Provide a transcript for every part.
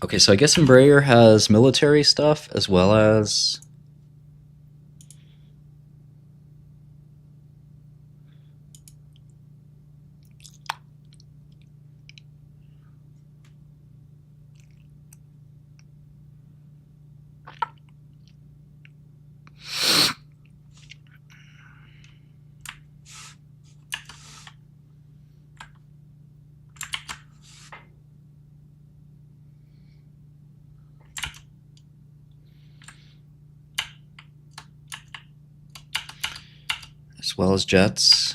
Okay, so I guess Embraer has military stuff as well as... as well as jets.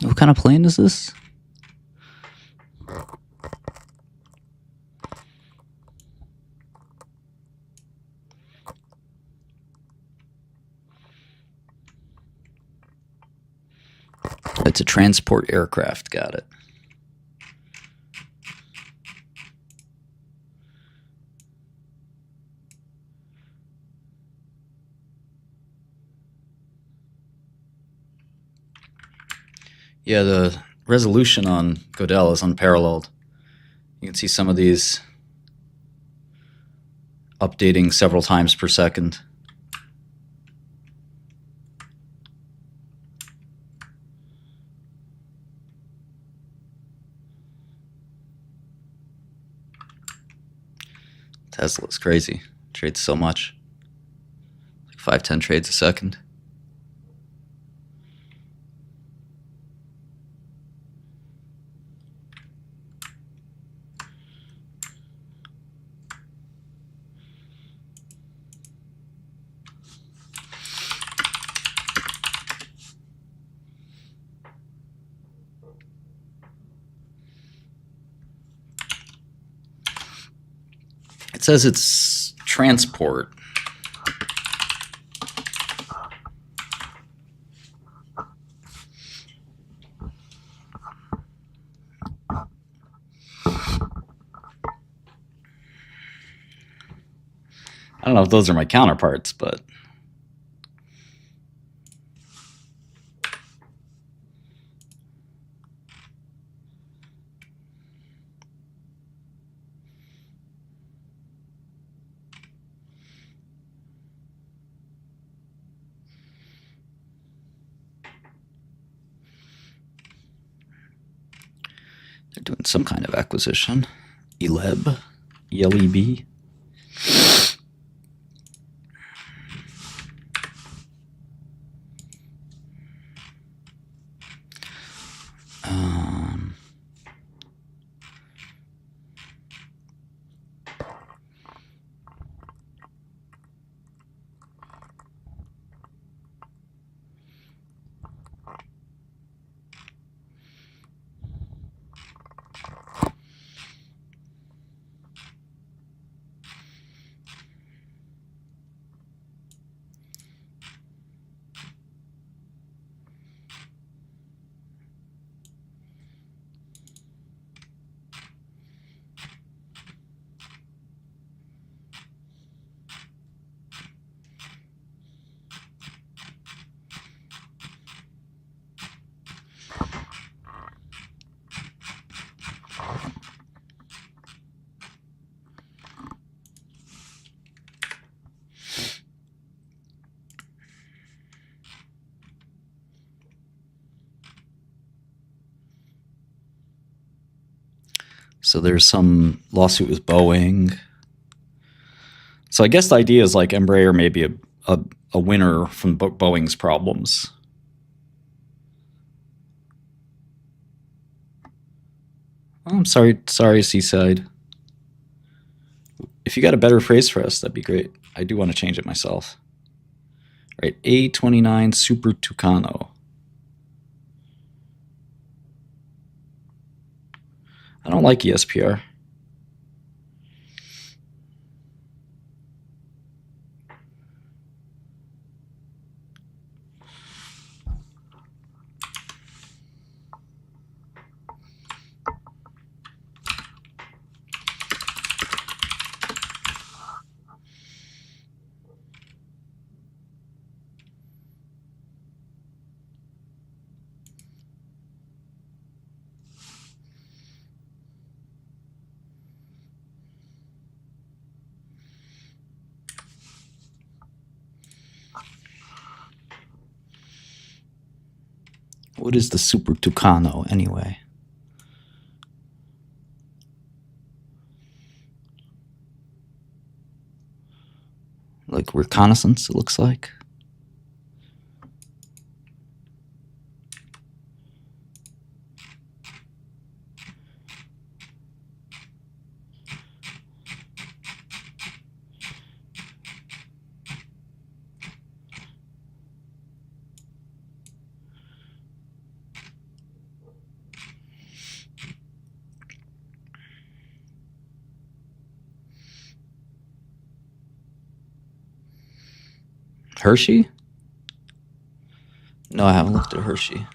What kind of plane is this? It's a transport aircraft, got it. Yeah, the resolution on Godel is unparalleled. You can see some of these updating several times per second. Tesla's crazy. Trades so much. Like 5-10 trades a second. It says it's transport. I don't know if those are my counterparts, but they're doing some kind of acquisition. ELEB, ELEB. So there's some lawsuit with Boeing. So I guess the idea is like Embraer may be a winner from Boeing's problems. Oh, I'm sorry, Seaside. If you got a better phrase for us, that'd be great. I do want to change it myself. All right, A29 Super Tucano. I don't like ESPR. What is the Super Tucano anyway? Like reconnaissance, it looks like. Hershey? No, I haven't looked at Hershey.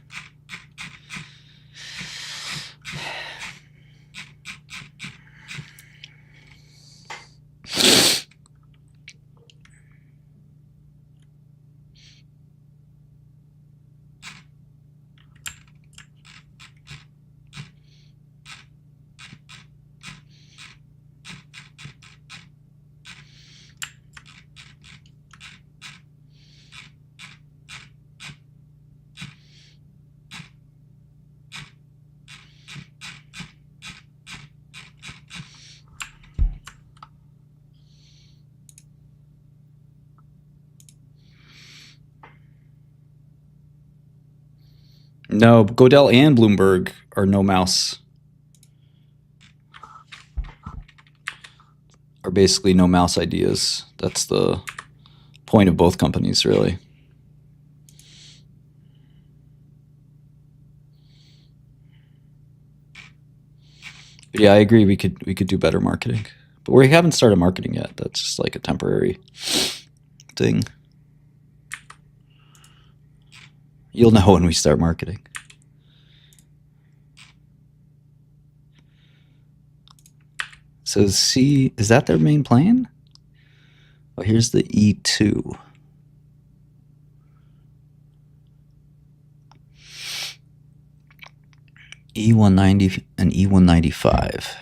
No, Godel and Bloomberg are no mouse. Are basically no mouse ideas. That's the point of both companies, really. But yeah, I agree. We could do better marketing, but we haven't started marketing yet. That's just like a temporary thing. You'll know when we start marketing. So C, is that their main plane? Oh, here's the E2. E190 and E195.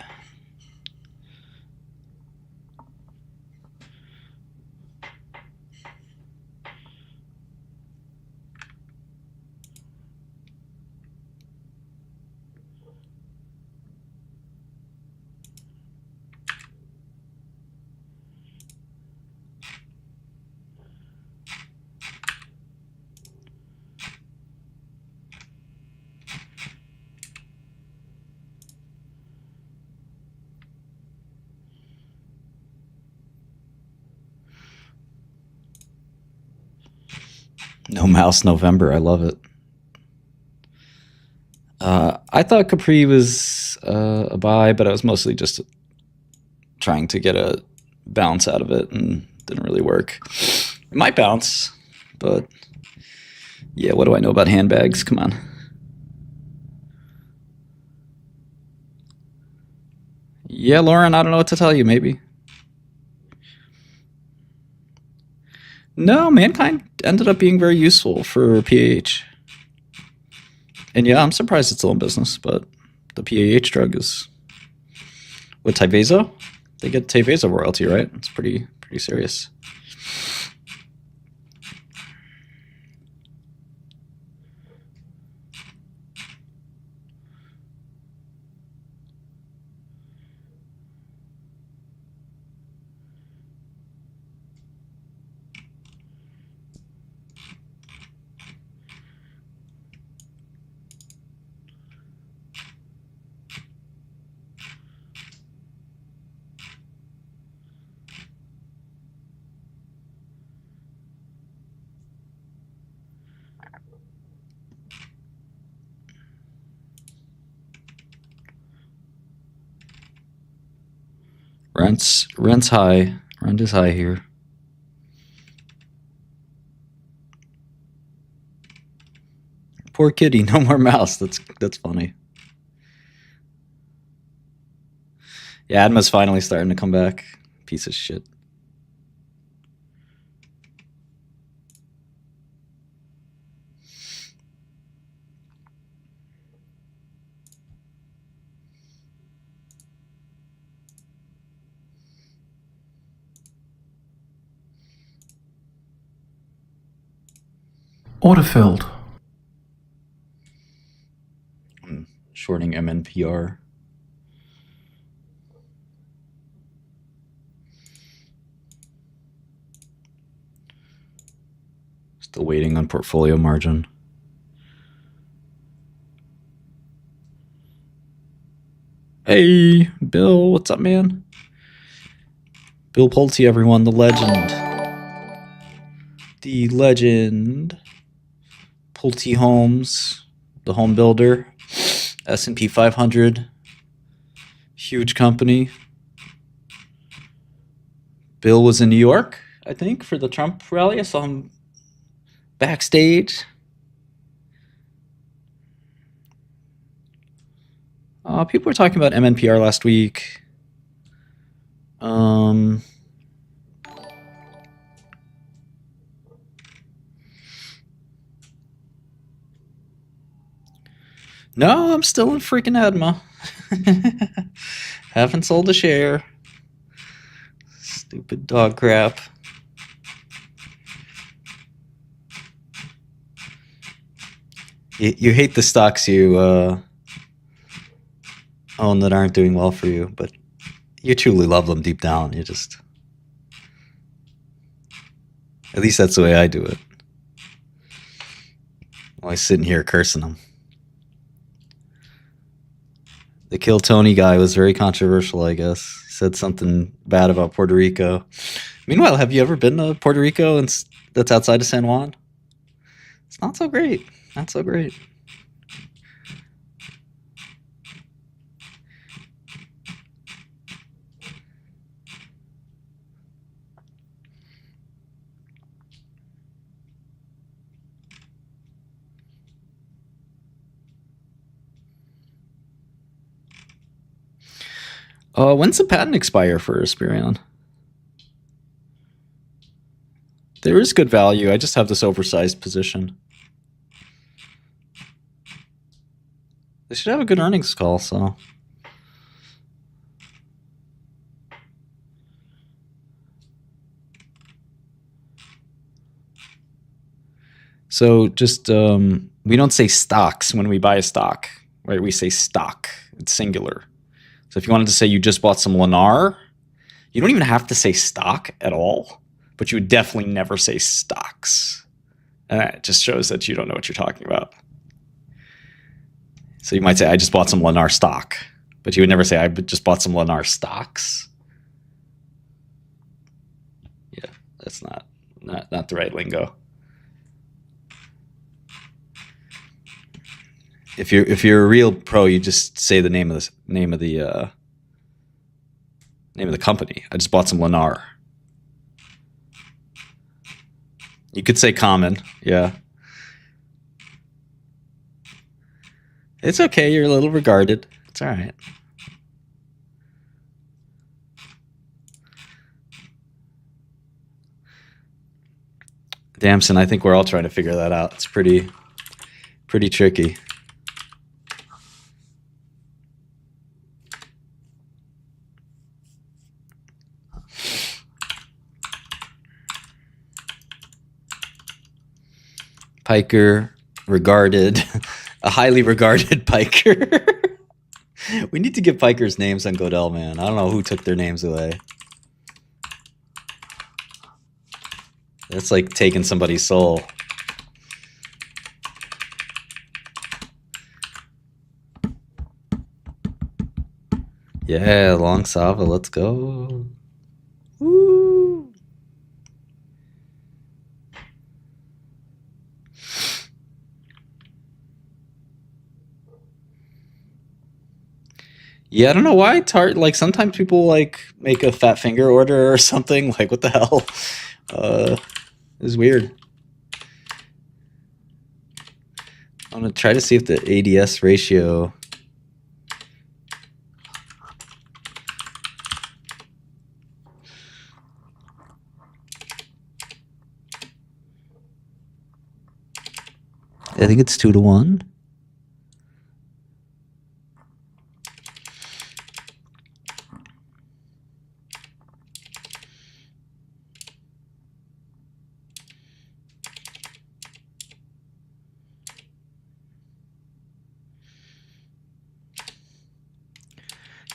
No mouse November. I love it. I thought Capri was a buy, but I was mostly just trying to get a bounce out of it and didn't really work. It might bounce, but yeah, what do I know about handbags? Come on. Yeah, Lauren, I don't know what to tell you, maybe. No, Mankind ended up being very useful for PAH. And yeah, I'm surprised it's still in business, but the PAH drug is with Tyvaso. They get Tyvaso royalty, right? It's pretty serious. Rent's high. Rent is high here. Poor kitty, no more mouse. That's funny. Yeah, Adma's finally starting to come back. Piece of shit. Autofilled. shorting MNPR. Still waiting on portfolio margin. Hey, Bill, what's up, man? Bill Pulte, everyone, the legend. The legend. Pulte Homes, the home builder. S&P 500. Huge company. Bill was in New York, I think, for the Trump rally. I saw him backstage. People were talking about MNPR last week. No, I'm still in freaking Edma. Haven't sold a share. Stupid dog crap. You hate the stocks you own that aren't doing well for you, but you truly love them deep down. You just... At least that's the way I do it. I'm always sitting here cursing them. The Kill Tony guy was very controversial, I guess. He said something bad about Puerto Rico. Meanwhile, have you ever been to Puerto Rico and that's outside of San Juan? It's not so great. Not so great. When's the patent expire for Asperion? There is good value. I just have this oversized position. They should have a good earnings call, so... So just, we don't say stocks when we buy a stock, right? We say stock. It's singular. So if you wanted to say you just bought some Lennar, you don't even have to say stock at all, but you would definitely never say stocks. And that just shows that you don't know what you're talking about. So you might say, I just bought some Lennar stock, but you would never say, I just bought some Lennar stocks. Yeah, that's not the right lingo. If you're a real pro, you just say the name of the company. I just bought some Lennar. You could say common, yeah. It's okay. You're a little regarded. It's all right. Damson, I think we're all trying to figure that out. It's pretty tricky. Piker, regarded, a highly regarded Piker. We need to give Pikers names on Godel, man. I don't know who took their names away. That's like taking somebody's soul. Yeah, long Sava, let's go. Woo! Yeah, I don't know why it's hard. Like sometimes people like make a fat finger order or something. Like what the hell? It's weird. I'm gonna try to see if the ADS ratio. I think it's 2-to-1.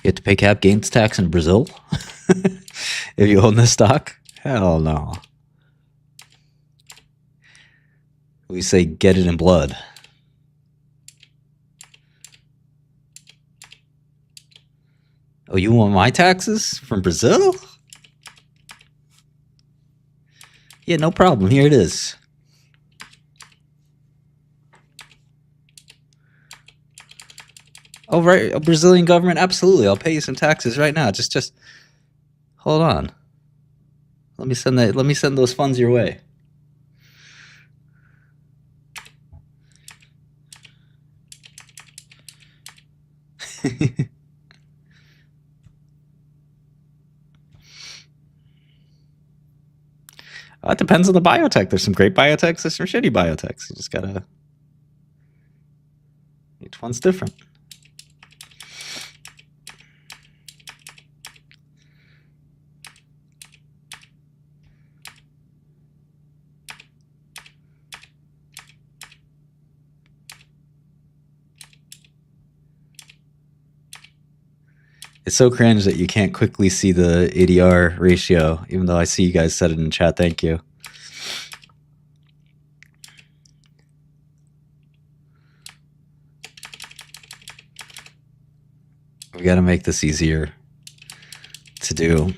You have to pay cap gains tax in Brazil if you own this stock? Hell no. We say get it in blood. Oh, you want my taxes from Brazil? Yeah, no problem. Here it is. Oh, right. A Brazilian government? Absolutely. I'll pay you some taxes right now. Just hold on. Let me send those funds your way. It depends on the biotech. There's some great biotechs, there's some shitty biotechs. You just gotta. Each one's different. It's so cringe that you can't quickly see the ADR ratio, even though I see you guys said it in chat. Thank you. We got to make this easier to do.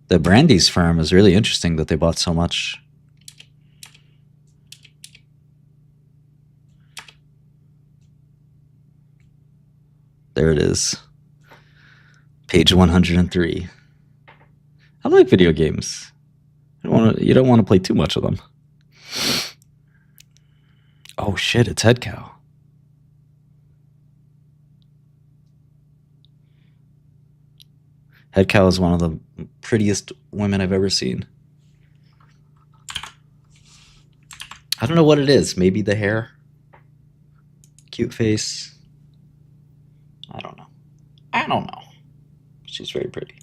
The Brandy's firm is really interesting that they bought so much. There it is. Page 103. I like video games. You don't want to play too much of them. Oh shit, it's Head Cow. Head Cow is one of the prettiest women I've ever seen. I don't know what it is. Maybe the hair. Cute face. I don't know. She's very pretty.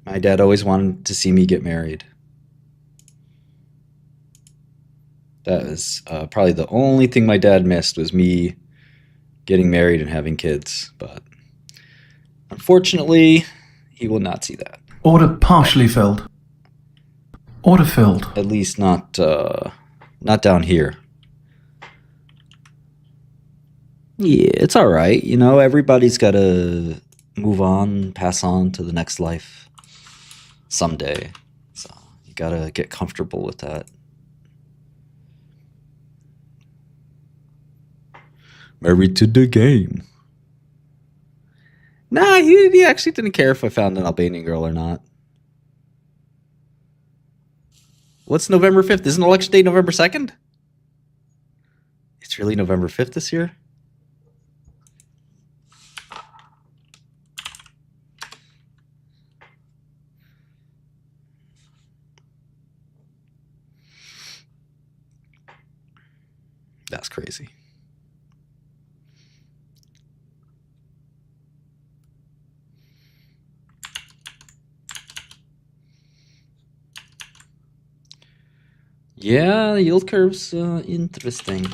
My dad always wanted to see me get married. That is probably the only thing my dad missed was me getting married and having kids. But unfortunately, he will not see that. Order partially filled. Order filled. At least not down here. Yeah, it's all right. You know, everybody's got to move on, pass on to the next life someday. So you got to get comfortable with that. Married to the game. Nah, he actually didn't care if I found an Albanian girl or not. What's November 5th? Isn't election day November 2nd? It's really November 5th this year? That's crazy. Yeah, the yield curve's interesting.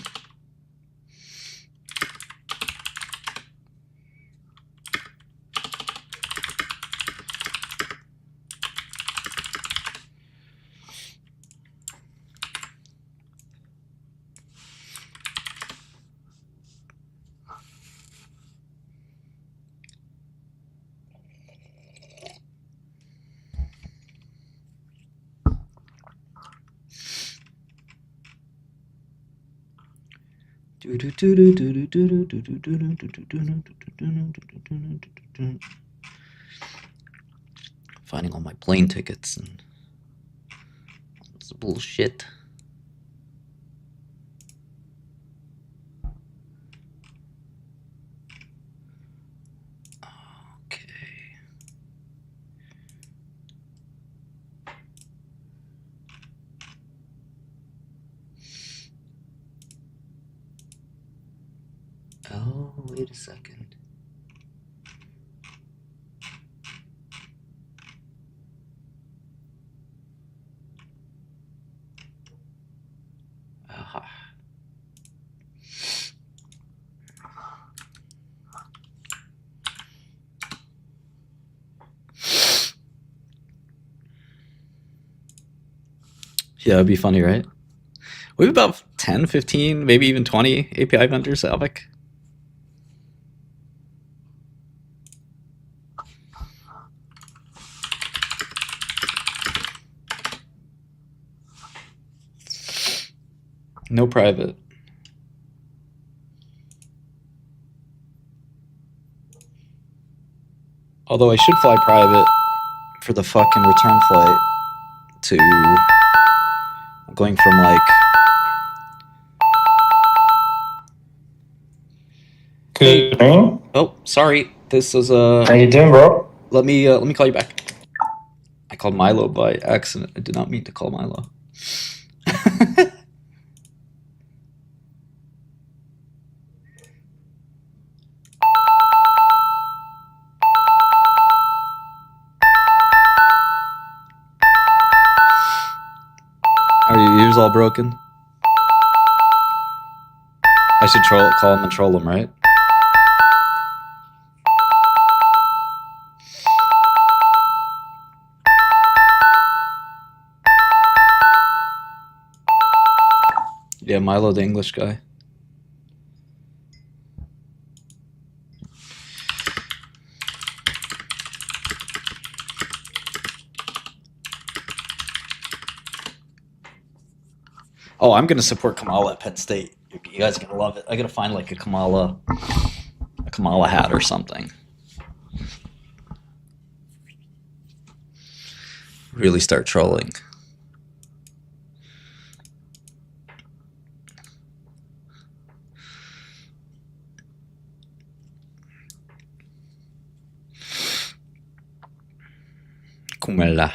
Finding all my plane tickets and it's bullshit. Oh, wait a second. Aha. Yeah, it'd be funny, right? We have about 10, 15, maybe even 20 API vendors at Avic. No private. Although I should fly private for the fucking return flight to... I'm going from like... Good morning. Oh, sorry. This is How you doing, bro? Let me call you back. I called Milo by accident. I did not mean to call Milo. Are your ears all broken? I should call him and troll him, right? Yeah, Milo the English guy. Oh, I'm gonna support Kamala at Penn State. You guys are gonna love it. I gotta find like a Kamala hat or something. Really start trolling. Kumela.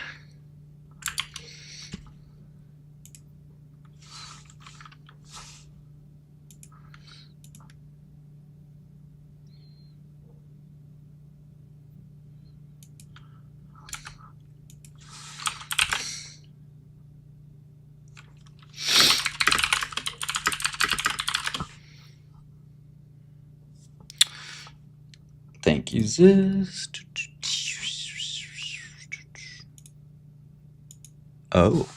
Thank you, Ziz. Oh.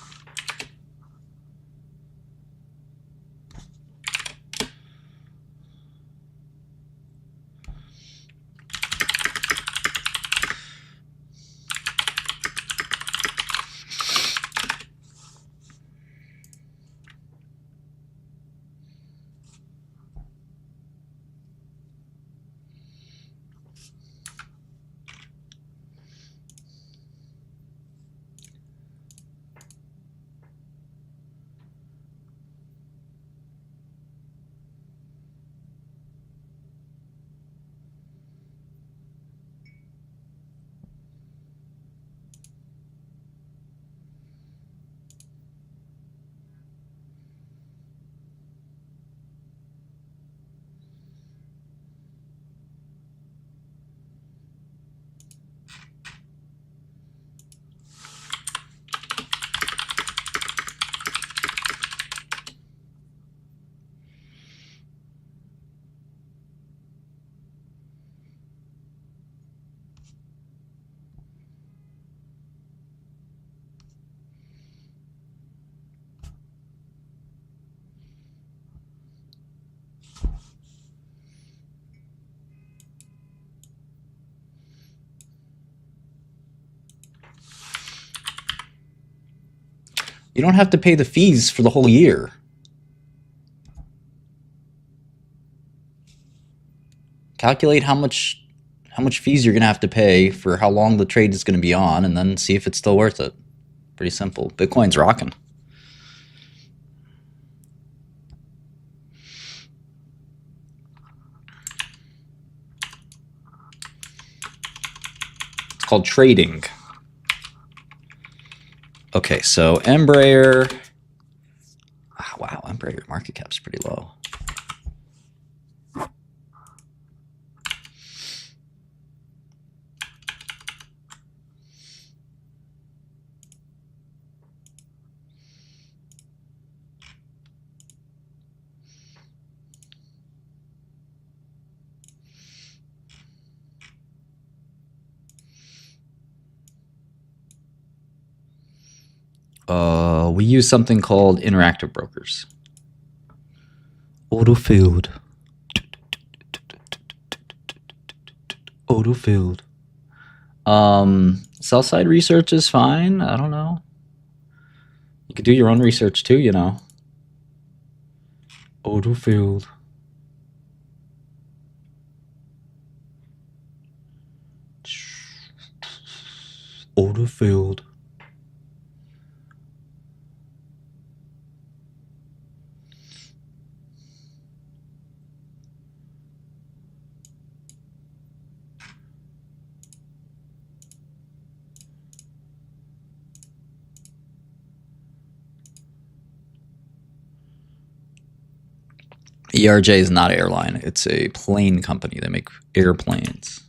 You don't have to pay the fees for the whole year. Calculate how much fees you're gonna have to pay for how long the trade is gonna be on, and then see if it's still worth it. Pretty simple. Bitcoin's rocking. It's called trading. Okay, so Embraer. Wow, Embraer market cap's pretty low. We use something called interactive brokers. Autofilled. Autofilled. Sell side research is fine. I don't know. You could do your own research too, you know. Autofilled. Autofilled. ERJ is not an airline. It's a plane company. They make airplanes.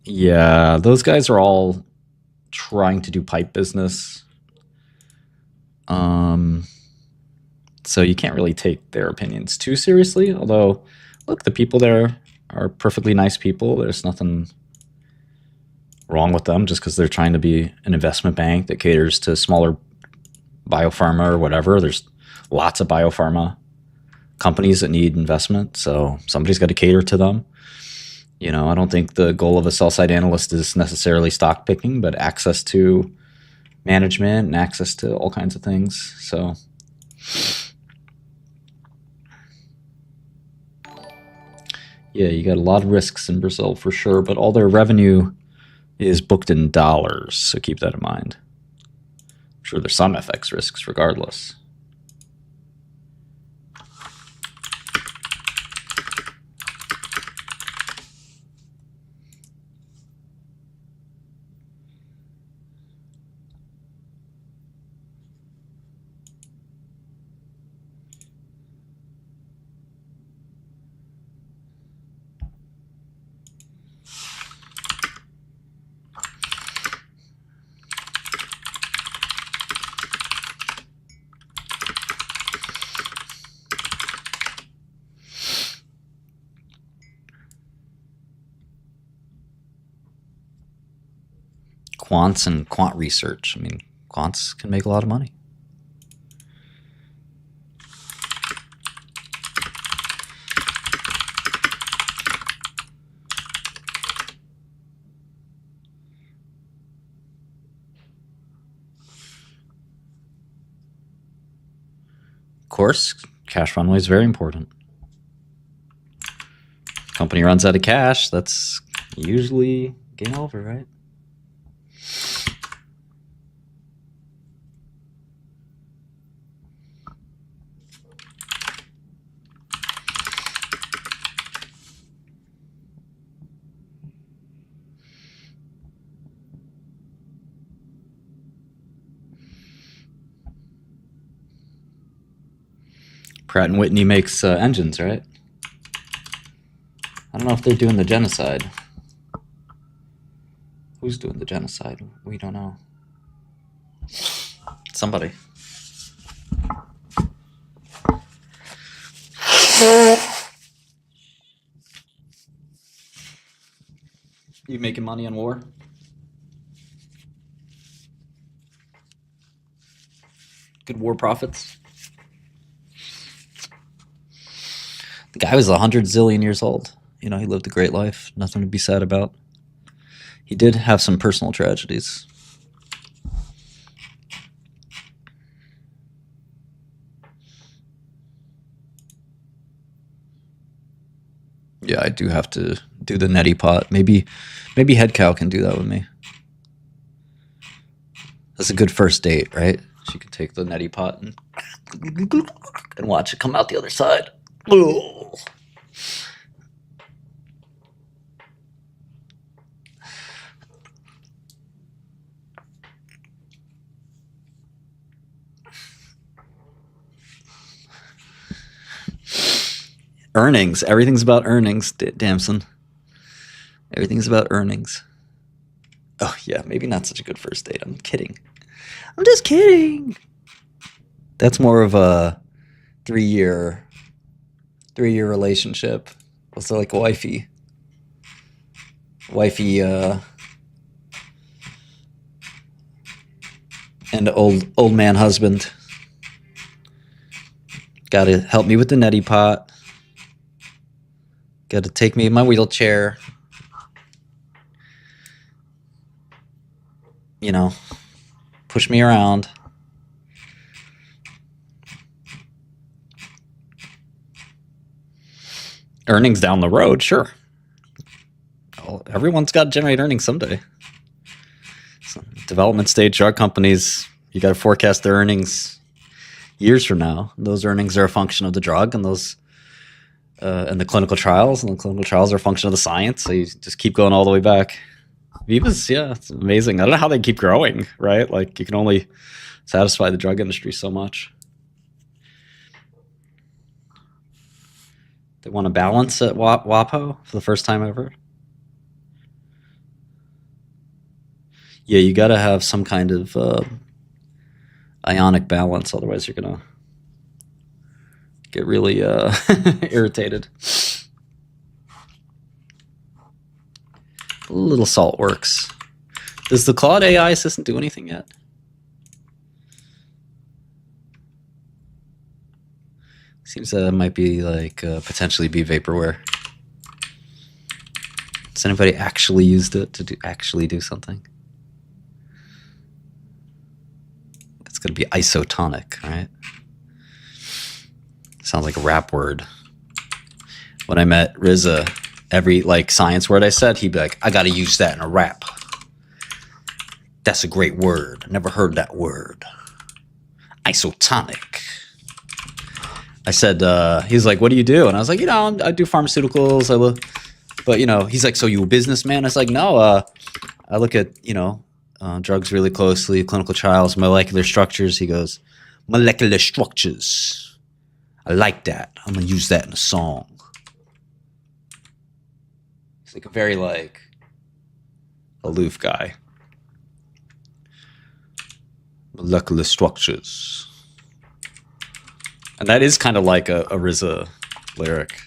Yeah, those guys are all trying to do pipe business. So you can't really take their opinions too seriously. Although, look, the people there are perfectly nice people. There's nothing wrong with them just because they're trying to be an investment bank that caters to smaller biopharma or whatever. There's lots of biopharma companies that need investment, so somebody's got to cater to them. You know, I don't think the goal of a sell-side analyst is necessarily stock picking, but access to management and access to all kinds of things. So yeah, you got a lot of risks in Brazil for sure, but all their revenue is booked in dollars, so keep that in mind. I'm sure there's some FX risks regardless. Quants and quant research. I mean, quants can make a lot of money. Of course, cash runway is very important. Company runs out of cash, that's usually game over, right? Pratt and Whitney makes engines, right? I don't know if they're doing the genocide. Who's doing the genocide? We don't know. Somebody. You making money on war? Good war profits? The guy was 100 zillion years old. You know, he lived a great life. Nothing to be sad about. He did have some personal tragedies. Yeah, I do have to do the neti pot. Maybe Head Cow can do that with me. That's a good first date, right? She can take the neti pot and watch it come out the other side. Ugh. Earnings. Everything's about earnings, Damson. Everything's about earnings. Oh, yeah, maybe not such a good first date. I'm kidding. I'm just kidding. That's more of a 3-year 3-year relationship with like wifey, and old man husband. Got to help me with the neti pot. Got to take me in my wheelchair. You know, push me around. Earnings down the road, sure. Well, everyone's got to generate earnings someday. So development stage drug companies, you got to forecast their earnings years from now. Those earnings are a function of the drug, and those and the clinical trials, and the clinical trials are a function of the science. So you just keep going all the way back. Viva's, yeah, it's amazing. I don't know how they keep growing, right? Like, you can only satisfy the drug industry so much. They want to balance at WAPO for the first time ever. Yeah, you got to have some kind of ionic balance, otherwise you're gonna get really irritated. A little salt works. Does the Claude AI assistant do anything yet? Seems that it might be like potentially be vaporware. Has anybody actually used it to actually do something? It's going to be isotonic, right? Sounds like a rap word. When I met RZA, every like science word I said, he'd be like, I got to use that in a rap. That's a great word. Never heard that word. Isotonic. I said, he's like, what do you do? And I was like, I do pharmaceuticals. But, he's like, so you a businessman? I was like, no, I look at, drugs really closely, clinical trials, molecular structures. He goes, molecular structures. I like that. I'm going to use that in a song. He's like a very, aloof guy. Molecular structures. And that is kind of like a RZA lyric.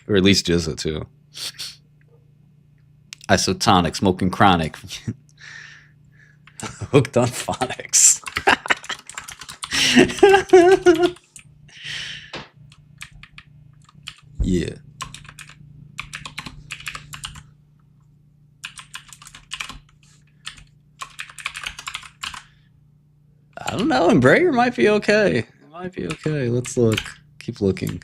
Or at least RZA, too. Isotonic, smoking chronic. Hooked on phonics. Yeah. I don't know. Embraer might be okay. It might be okay. Let's look. Keep looking.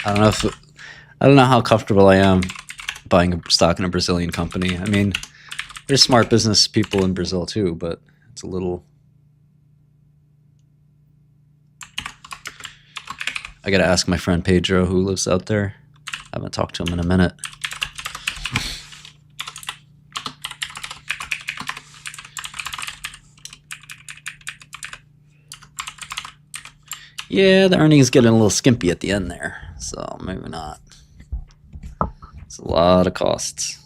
I don't know how comfortable I am buying a stock in a Brazilian company. I mean, there's smart business people in Brazil too, but it's a little. I gotta ask my friend Pedro, who lives out there. I haven't talked to him in a minute. Yeah, the earnings getting a little skimpy at the end there, so maybe not. It's a lot of costs.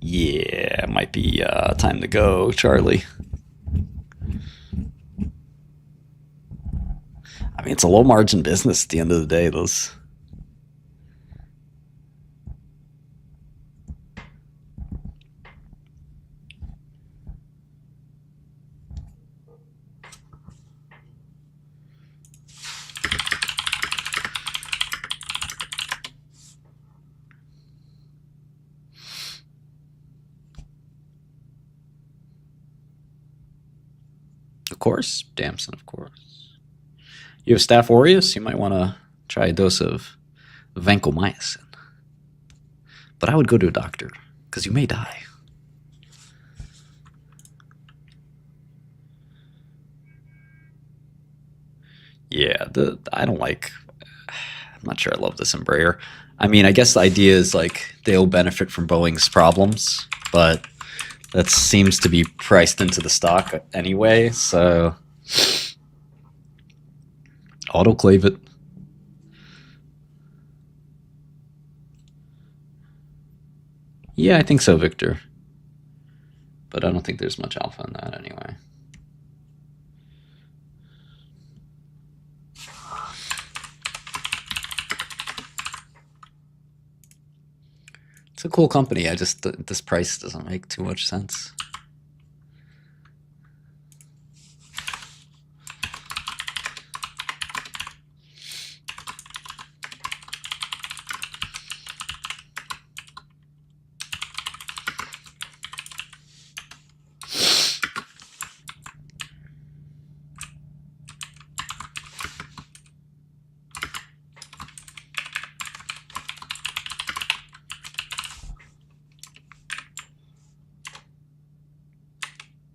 Yeah, it might be time to go, Charlie. I mean, it's a low margin business at the end of the day, those. Of course, Damson, of course. You have Staph aureus, you might want to try a dose of vancomycin. But I would go to a doctor, because you may die. Yeah, I'm not sure I love this Embraer. I mean, I guess the idea is they'll benefit from Boeing's problems, but that seems to be priced into the stock anyway, so autoclave it. Yeah, I think so, Victor. But I don't think there's much alpha in that anyway. It's a cool company. I just, this price doesn't make too much sense.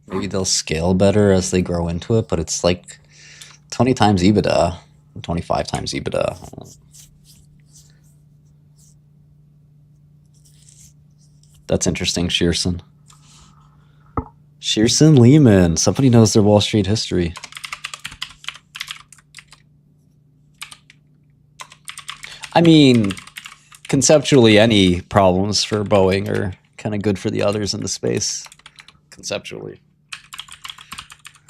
Maybe they'll scale better as they grow into it, but it's like 20 times EBITDA, 25 times EBITDA. That's interesting, Shearson. Shearson Lehman. Somebody knows their Wall Street history. I mean, conceptually, any problems for Boeing are kind of good for the others in the space. Conceptually.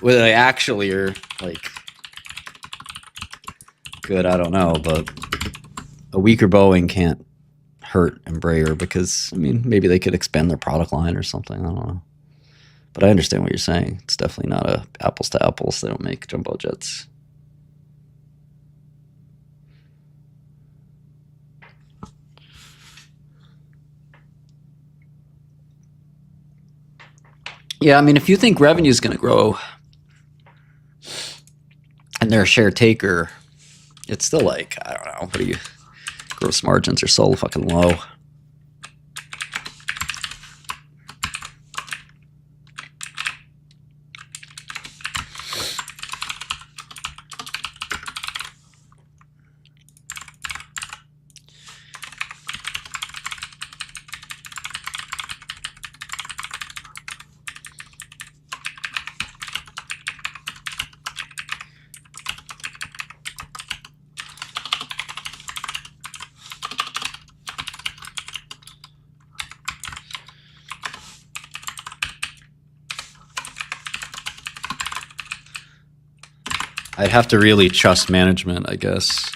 Whether they actually are, like, good, I don't know, but a weaker Boeing can't hurt Embraer because, I mean, maybe they could expand their product line or something, I don't know. But I understand what you're saying. It's definitely not a apples to apples. They don't make jumbo jets. Yeah, I mean, if you think revenue is going to grow and they're a share taker, it's still like, I don't know, what do you, gross margins are so fucking low. I'd have to really trust management, I guess.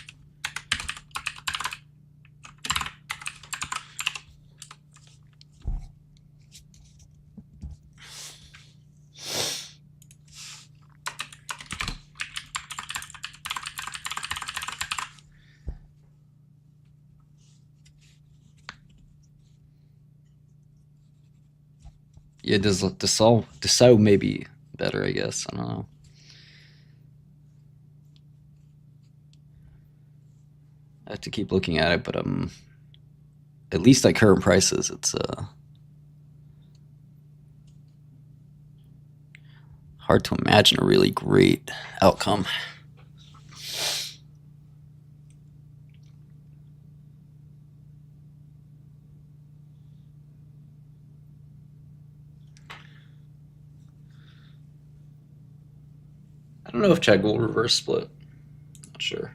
Yeah, Dassault may be better, I guess. I don't know. I have to keep looking at it, but at least at current prices, it's hard to imagine a really great outcome. I don't know if Chegg will reverse split. Not sure.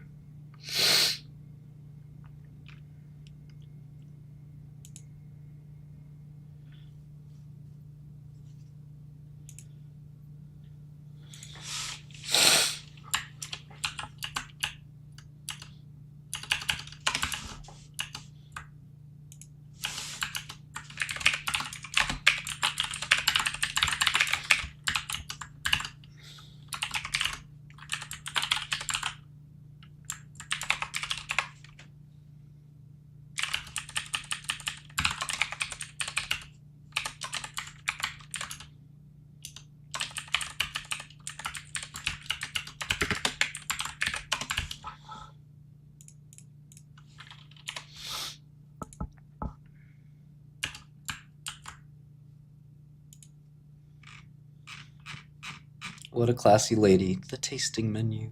What a classy lady. The tasting menu.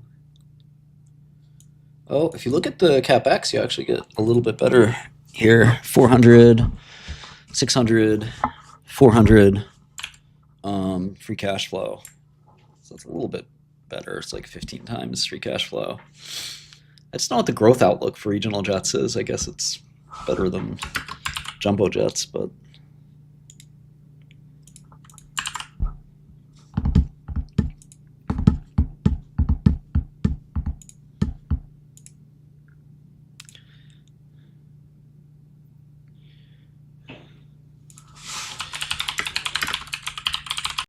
Oh, if you look at the CapEx, you actually get a little bit better here. 400, 600, 400 free cash flow. So it's a little bit better. It's like 15 times free cash flow. I just know what the growth outlook for regional jets is. I guess it's better than jumbo jets, but